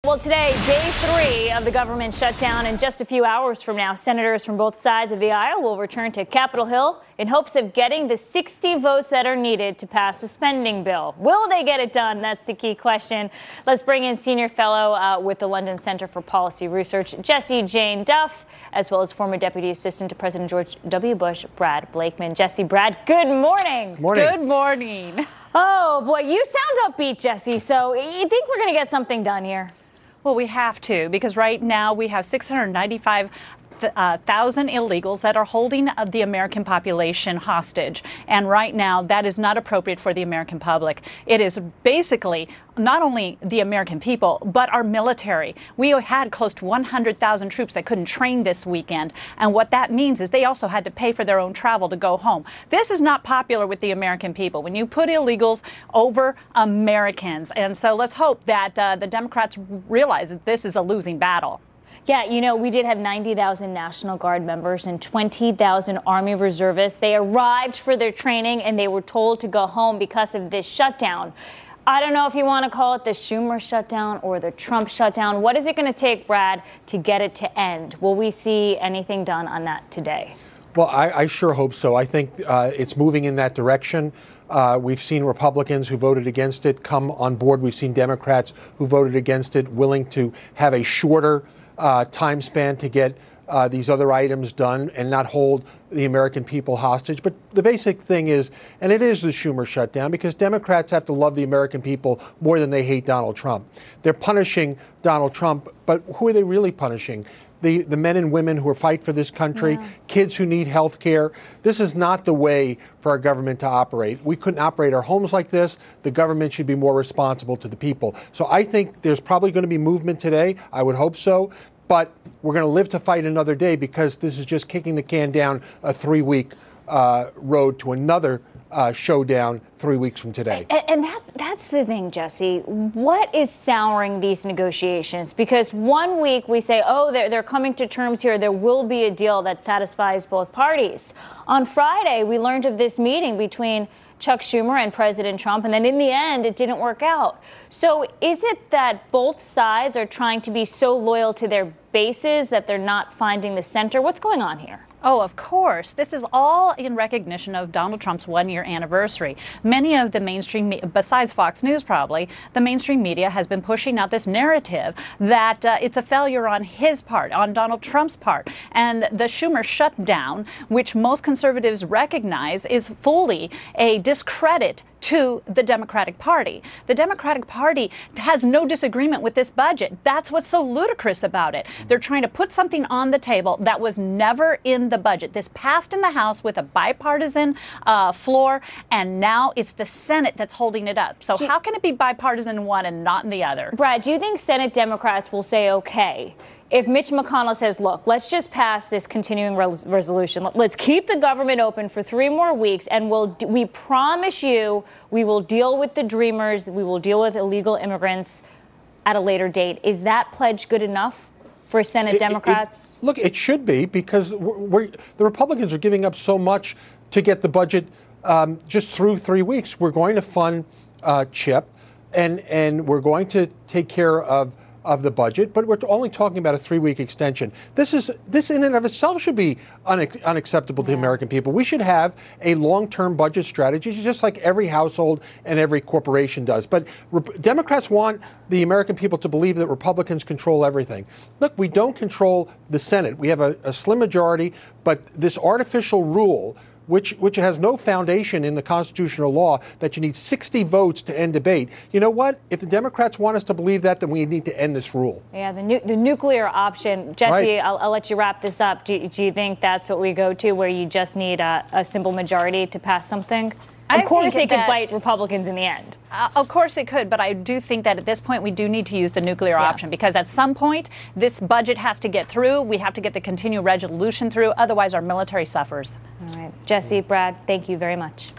Well, today, day 3 of the government shutdown. In just a few hours from now, senators from both sides of the aisle will return to Capitol Hill in hopes of getting the 60 votes that are needed to pass the spending bill. Will they get it done? That's the key question. Let's bring in senior fellow with the London Center for Policy Research, Jessie Jane Duff, as well as former Deputy Assistant to President George W. Bush, Brad Blakeman. Jessie, Brad, good morning. Morning. Good morning. Oh, boy, you sound upbeat, Jessie. So you think we're going to get something done here? Well, we have to, because right now we have 695,000 illegals that are holding the American population hostage. And right now, that is not appropriate for the American public. It is basically not only the American people, but our military. We had close to 100,000 troops that couldn't train this weekend. And what that means is they also had to pay for their own travel to go home. This is not popular with the American people when you put illegals over Americans. And so let's hope that the Democrats realize that this is a losing battle. Yeah, you know, we did have 90,000 National Guard members and 20,000 Army reservists. They arrived for their training and they were told to go home because of this shutdown. I don't know if you want to call it the Schumer shutdown or the Trump shutdown. What is it going to take, Brad, to get it to end? Will we see anything done on that today? Well, I sure hope so. I think it's moving in that direction. We've seen Republicans who voted against it come on board. We've seen Democrats who voted against it willing to have a shorter time span to get these other items done and not hold the American people hostage. But the basic thing is, and it is the Schumer shutdown, because Democrats have to love the American people more than they hate Donald Trump. They're punishing Donald Trump, but who are they really punishing? The men and women who fight for this country, kids who need health care. This is not the way for our government to operate. We couldn't operate our homes like this. The government should be more responsible to the people. So I think there's probably going to be movement today. I would hope so. But we're going to live to fight another day, because this is just kicking the can down a 3-week road to another showdown 3 weeks from today. And that's the thing, Jessie. What is souring these negotiations? Because 1 week we say, oh, they're coming to terms here. There will be a deal that satisfies both parties. On Friday, we learned of this meeting between Chuck Schumer and President Trump, and then in the end, it didn't work out. So is it that both sides are trying to be so loyal to their bases that they're not finding the center? What's going on here? Oh, of course. This is all in recognition of Donald Trump's 1-year anniversary. Many of the mainstream, besides Fox News probably, the mainstream media has been pushing out this narrative that it's a failure on his part, on Donald Trump's part. And the Schumer shutdown, which most conservatives recognize, is fully a discredit to the Democratic Party. The Democratic Party has no disagreement with this budget. That's what's so ludicrous about it. They're trying to put something on the table that was never in the budget. This passed in the House with a bipartisan floor, and now it's the Senate that's holding it up. So how can it be bipartisan in one and not in the other? Brad, do you think Senate Democrats will say, okay, if Mitch McConnell says, look, let's just pass this continuing resolution. Let's keep the government open for 3 more weeks, and we promise you we will deal with the dreamers, we will deal with illegal immigrants at a later date. Is that pledge good enough for Senate Democrats? Look, it should be, because the Republicans are giving up so much to get the budget just through 3 weeks. We're going to fund CHIP, and we're going to take care of the budget, but we're only talking about a 3-week extension. This in and of itself should be unacceptable to the American people. We should have a long-term budget strategy, just like every household and every corporation does. But Democrats want the American people to believe that Republicans control everything. Look, we don't control the Senate. We have a slim majority, but this artificial rule, which has no foundation in the constitutional law, that you need 60 votes to end debate. You know what? If the Democrats want us to believe that, then we need to end this rule. Yeah, the nuclear option. Jessie, right. I'll let you wrap this up. Do you think that's what we go to, where you just need a simple majority to pass something? Of course it could bite Republicans in the end. Of course it could, but I do think that at this point we do need to use the nuclear option, because at some point this budget has to get through. We have to get the continuing resolution through. Otherwise, our military suffers. All right. Jessie, Brad, thank you very much.